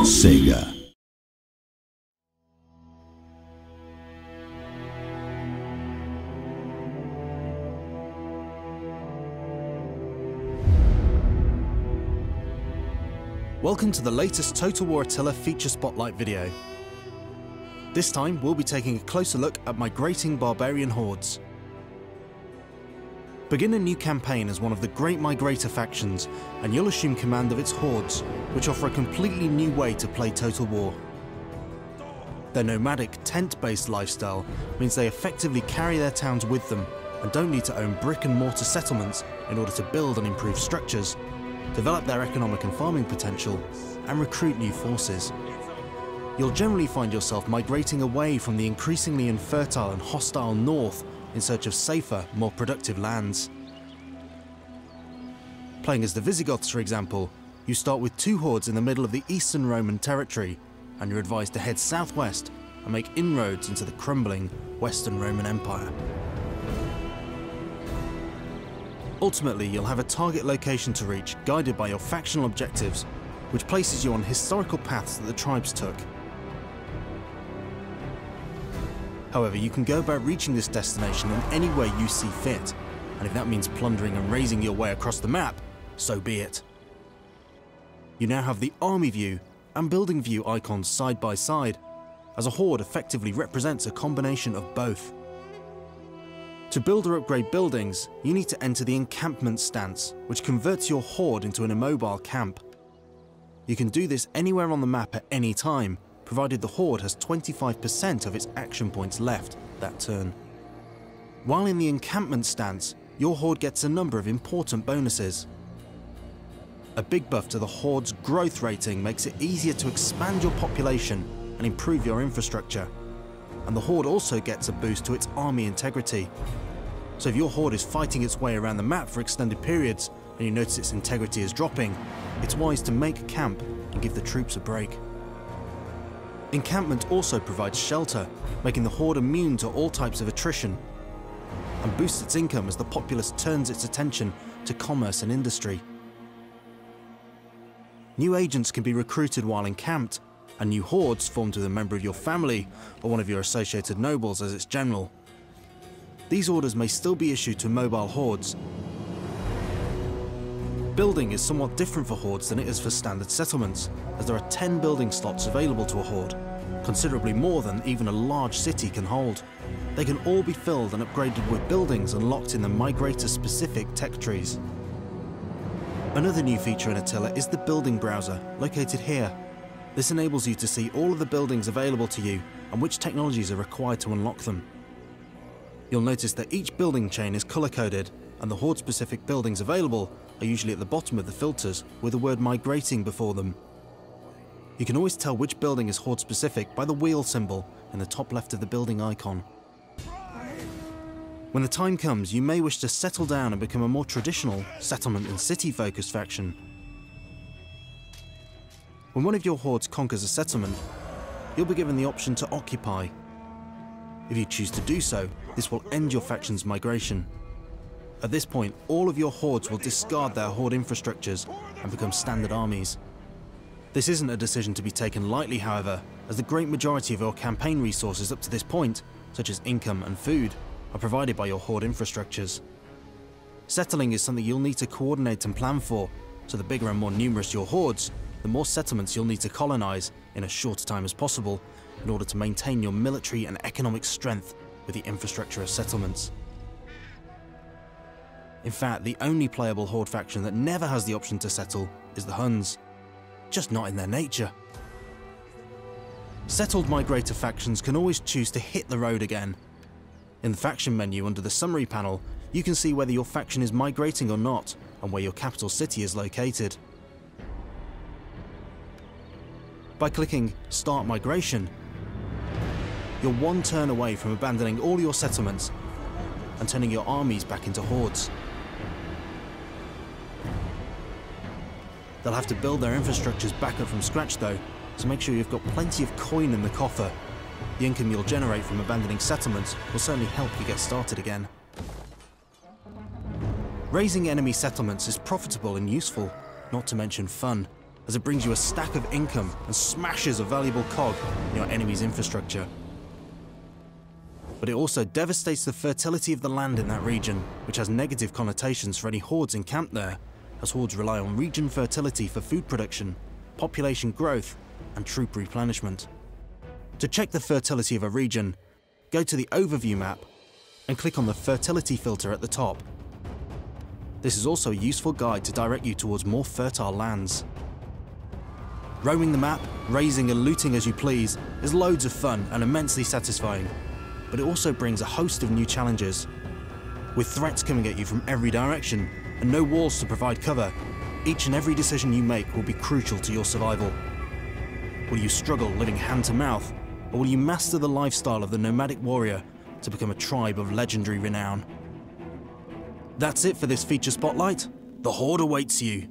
Sega. Welcome to the latest Total War Attila feature spotlight video. This time we'll be taking a closer look at migrating Barbarian Hordes. Begin a new campaign as one of the great migrator factions, and you'll assume command of its hordes, which offer a completely new way to play Total War. Their nomadic, tent-based lifestyle means they effectively carry their towns with them and don't need to own brick and mortar settlements in order to build and improve structures, develop their economic and farming potential, and recruit new forces. You'll generally find yourself migrating away from the increasingly infertile and hostile north in search of safer, more productive lands. Playing as the Visigoths, for example, you start with 2 hordes in the middle of the Eastern Roman territory, and you're advised to head southwest and make inroads into the crumbling Western Roman Empire. Ultimately, you'll have a target location to reach, guided by your factional objectives, which places you on historical paths that the tribes took. However, you can go about reaching this destination in any way you see fit, and if that means plundering and razing your way across the map, so be it. You now have the army view and building view icons side by side, as a horde effectively represents a combination of both. To build or upgrade buildings, you need to enter the encampment stance, which converts your horde into an immobile camp. You can do this anywhere on the map at any time, provided the horde has 25% of its action points left that turn. While in the encampment stance, your horde gets a number of important bonuses. A big buff to the horde's growth rating makes it easier to expand your population and improve your infrastructure. And the horde also gets a boost to its army integrity. So if your horde is fighting its way around the map for extended periods and you notice its integrity is dropping, it's wise to make camp and give the troops a break. Encampment also provides shelter, making the horde immune to all types of attrition, and boosts its income as the populace turns its attention to commerce and industry. New agents can be recruited while encamped, and new hordes formed with a member of your family or one of your associated nobles as its general. These orders may still be issued to mobile hordes. Building is somewhat different for hordes than it is for standard settlements, as there are 10 building slots available to a horde, considerably more than even a large city can hold. They can all be filled and upgraded with buildings unlocked in the migrator-specific tech trees. Another new feature in Attila is the building browser, located here. This enables you to see all of the buildings available to you and which technologies are required to unlock them. You'll notice that each building chain is color-coded, and the horde-specific buildings available are usually at the bottom of the filters with the word migrating before them. You can always tell which building is horde-specific by the wheel symbol in the top left of the building icon. When the time comes, you may wish to settle down and become a more traditional settlement and city-focused faction. When one of your hordes conquers a settlement, you'll be given the option to occupy. If you choose to do so, this will end your faction's migration. At this point, all of your hordes will discard their horde infrastructures and become standard armies. This isn't a decision to be taken lightly, however, as the great majority of your campaign resources up to this point, such as income and food, are provided by your horde infrastructures. Settling is something you'll need to coordinate and plan for, so the bigger and more numerous your hordes, the more settlements you'll need to colonize in as short a time as possible in order to maintain your military and economic strength with the infrastructure of settlements. In fact, the only playable horde faction that never has the option to settle is the Huns, just not in their nature. Settled migrator factions can always choose to hit the road again. In the faction menu under the summary panel, you can see whether your faction is migrating or not and where your capital city is located. By clicking Start Migration, you're one turn away from abandoning all your settlements and turning your armies back into hordes. They'll have to build their infrastructures back up from scratch though, so make sure you've got plenty of coin in the coffer. The income you'll generate from abandoning settlements will certainly help you get started again. Raising enemy settlements is profitable and useful, not to mention fun. as it brings you a stack of income and smashes a valuable cog in your enemy's infrastructure. But it also devastates the fertility of the land in that region, which has negative connotations for any Hordes encamped there, as Hordes rely on region fertility for food production, population growth, and troop replenishment. To check the fertility of a region, go to the Overview map and click on the Fertility filter at the top. This is also a useful guide to direct you towards more fertile lands. Roaming the map, raising and looting as you please, is loads of fun and immensely satisfying, but it also brings a host of new challenges. With threats coming at you from every direction and no walls to provide cover, each and every decision you make will be crucial to your survival. Will you struggle living hand to mouth, or will you master the lifestyle of the nomadic warrior to become a tribe of legendary renown? That's it for this feature spotlight. The Horde awaits you.